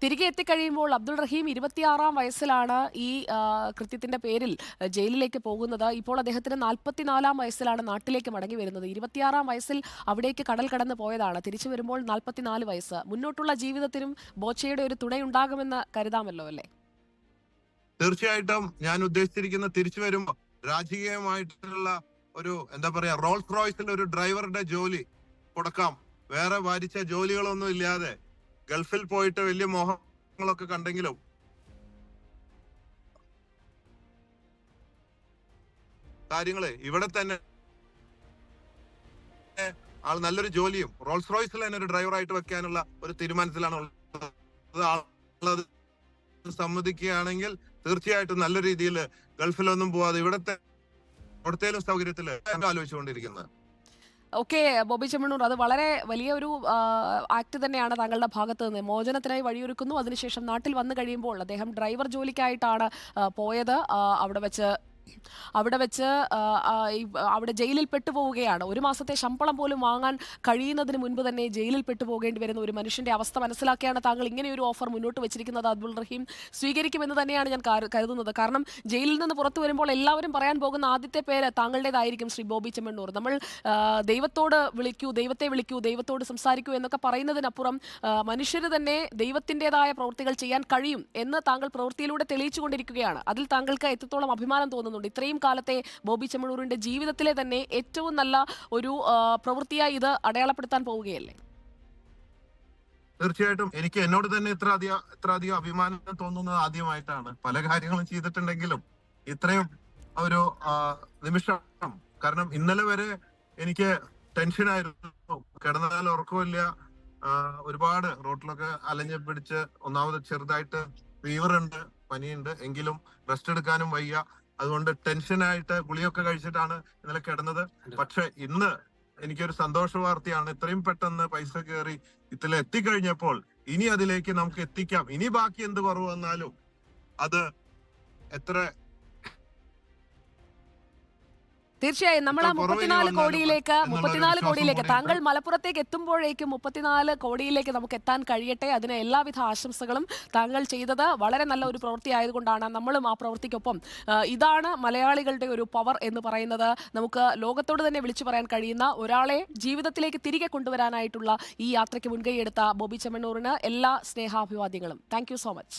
തിരികെ എത്തിക്കഴിയുമ്പോൾ അബ്ദുൾ റഹീം 26-ാം വയസ്സിലാണ് ഈ കൃത്യത്തിന്റെ പേരിൽ ജയിലിലേക്ക് പോകുന്നത്. ഇപ്പോൾ അദ്ദേഹത്തിന് 44-ാം വയസ്സിലാണ് നാട്ടിലേക്ക് മടങ്ങി വരുന്നത്. 26-ാം വയസ്സിൽ അവിടേക്ക് കടൽ കടന്ന് പോയതാണ്. തിരിച്ചു വരുമ്പോൾ 44 വയസ്സ്. മുന്നോട്ടുള്ള ജീവിതത്തിനും ബോച്ചയുടെ ഒരു തുണയുണ്ടാകുമെന്ന് കരുതാമല്ലോ അല്ലേ? തീർച്ചയായിട്ടും ഞാൻ ഉദ്ദേശിച്ചിരിക്കുന്ന തിരിച്ചു വരുമ്പോൾ രാജകീയമായിട്ടുള്ള ഒരു എന്താ പറയാ റോൾസ് റോയ്സിൽ ഒരു ഡ്രൈവറുടെ ജോലി കൊടുക്കാം. വേറെ ഭാരിച്ച ജോലികളൊന്നും ഇല്ലാതെ ഗൾഫിൽ പോയിട്ട് വലിയ മോഹങ്ങളൊക്കെ കണ്ടെങ്കിലും കാര്യങ്ങള് ഇവിടെ തന്നെ ആൾ നല്ലൊരു ജോലിയും റോൾസ് റോയ്സിൽ തന്നെ ഒരു ഡ്രൈവറായിട്ട് വെക്കാനുള്ള ഒരു തീരുമാനത്തിലാണ് ഉള്ളത്. സമ്മതിക്കുകയാണെങ്കിൽ തീർച്ചയായിട്ടും നല്ല രീതിയിൽ ഗൾഫിലൊന്നും പോവാതെ ഇവിടത്തെ സൗകര്യത്തിൽ ആലോചിച്ചുകൊണ്ടിരിക്കുന്നത്. ഓക്കെ ബോബി ചെമ്മണ്ണൂർ, അത് വളരെ വലിയൊരു ആക്ട് തന്നെയാണ് താങ്കളുടെ ഭാഗത്ത് നിന്ന്. മോചനത്തിനായി വഴിയൊരുക്കുന്നു. അതിനുശേഷം നാട്ടിൽ വന്നു കഴിയുമ്പോൾ അദ്ദേഹം ഡ്രൈവർ ജോലിക്കായിട്ടാണ് പോയത്. അവിടെ വെച്ച് അവിടെ ജയിലിൽ പെട്ടുപോവുകയാണ്. ഒരു മാസത്തെ ശമ്പളം പോലും വാങ്ങാൻ കഴിയുന്നതിന് മുൻപ് തന്നെ ജയിലിൽ പെട്ടുപോകേണ്ടി വരുന്ന ഒരു മനുഷ്യന്റെ അവസ്ഥ മനസ്സിലാക്കിയാണ് താങ്കൾ ഇങ്ങനെയൊരു ഓഫർ മുന്നോട്ട് വെച്ചിരിക്കുന്നത്. അബ്ദുൾ റഹീം സ്വീകരിക്കുമെന്ന് തന്നെയാണ് ഞാൻ കരുതുന്നത്. കാരണം ജയിലിൽ നിന്ന് പുറത്തു വരുമ്പോൾ എല്ലാവരും പറയാൻ പോകുന്ന ആദ്യത്തെ പേര് താങ്കളുടേതായിരിക്കും, ശ്രീ ബോബി ചെമ്മണ്ണൂർ. നമ്മൾ ദൈവത്തോട് വിളിക്കൂ, ദൈവത്തെ വിളിക്കൂ, ദൈവത്തോട് സംസാരിക്കൂ എന്നൊക്കെ പറയുന്നതിനപ്പുറം മനുഷ്യര് തന്നെ ദൈവത്തിൻ്റെതായ പ്രവൃത്തികൾ ചെയ്യാൻ കഴിയും എന്ന് താങ്കൾ പ്രവൃത്തിയിലൂടെ തെളിയിച്ചുകൊണ്ടിരിക്കുകയാണ്. അതിൽ താങ്കൾക്ക് എത്രത്തോളം അഭിമാനം തോന്നുന്നു? ഇത്രയും കാലത്തെ ബോബി ചെമ്മണ്ണൂരിന്റെ ജീവിതത്തിലെ തന്നെ ഏറ്റവും നല്ല ഒരു പ്രവൃത്തിയായി ഇത് അടയാളപ്പെടുത്താൻ പോവുകയല്ലേ? തീർച്ചയായിട്ടും എനിക്ക് എന്നോട് തന്നെ ഇത്ര അധികം അഭിമാനം തോന്നുന്നത് ആദ്യമായിട്ടാണ്. പല കാര്യങ്ങളും ചെയ്തിട്ടുണ്ടെങ്കിലും ഇത്രയും ഒരു നിമിഷം, കാരണം ഇന്നലെ വരെ എനിക്ക് ടെൻഷനായിരുന്നു. കിടന്നാൽ ഉറക്കമില്ല, ഒരുപാട് റോട്ടിലൊക്കെ അലഞ്ഞ് പിടിച്ച്, ഒന്നാമത് ചെറുതായിട്ട് ഫീവറുണ്ട്, പനിയുണ്ട്, എങ്കിലും റെസ്റ്റ് എടുക്കാനും വയ്യ. അതുകൊണ്ട് ടെൻഷനായിട്ട് ഗുളിയൊക്കെ കഴിച്ചിട്ടാണ് ഇന്നലെ കിടന്നത്. പക്ഷെ ഇന്ന് എനിക്കൊരു സന്തോഷ വാർത്തയാണ്. ഇത്രയും പെട്ടെന്ന് പൈസ കയറി ഇതിൽ എത്തിക്കഴിഞ്ഞപ്പോൾ ഇനി അതിലേക്ക് നമുക്ക് എത്തിക്കാം. ഇനി ബാക്കി എന്ത് കുറവ് വന്നാലും അത് എത്ര തീർച്ചയായും നമ്മൾ ആ 34 കോടിയിലേക്ക് താങ്കൾ മലപ്പുറത്തേക്ക് എത്തുമ്പോഴേക്കും 34 കോടിയിലേക്ക് നമുക്ക് എത്താൻ കഴിയട്ടെ. അതിന് എല്ലാവിധ ആശംസകളും. താങ്കൾ ചെയ്തത് വളരെ നല്ല ഒരു പ്രവൃത്തി ആയതുകൊണ്ടാണ് നമ്മളും ആ പ്രവൃത്തിക്കൊപ്പം. ഇതാണ് മലയാളികളുടെ ഒരു പവർ എന്ന് പറയുന്നത്. നമുക്ക് ലോകത്തോട് തന്നെ വിളിച്ചു പറയാൻ കഴിയുന്ന ഒരാളെ ജീവിതത്തിലേക്ക് തിരികെ കൊണ്ടുവരാനായിട്ടുള്ള ഈ യാത്രയ്ക്ക് മുൻകൈയെടുത്ത ബോബി ചെമ്മണ്ണൂറിന് എല്ലാ സ്നേഹാഭിവാദ്യങ്ങളും. Thank you so much.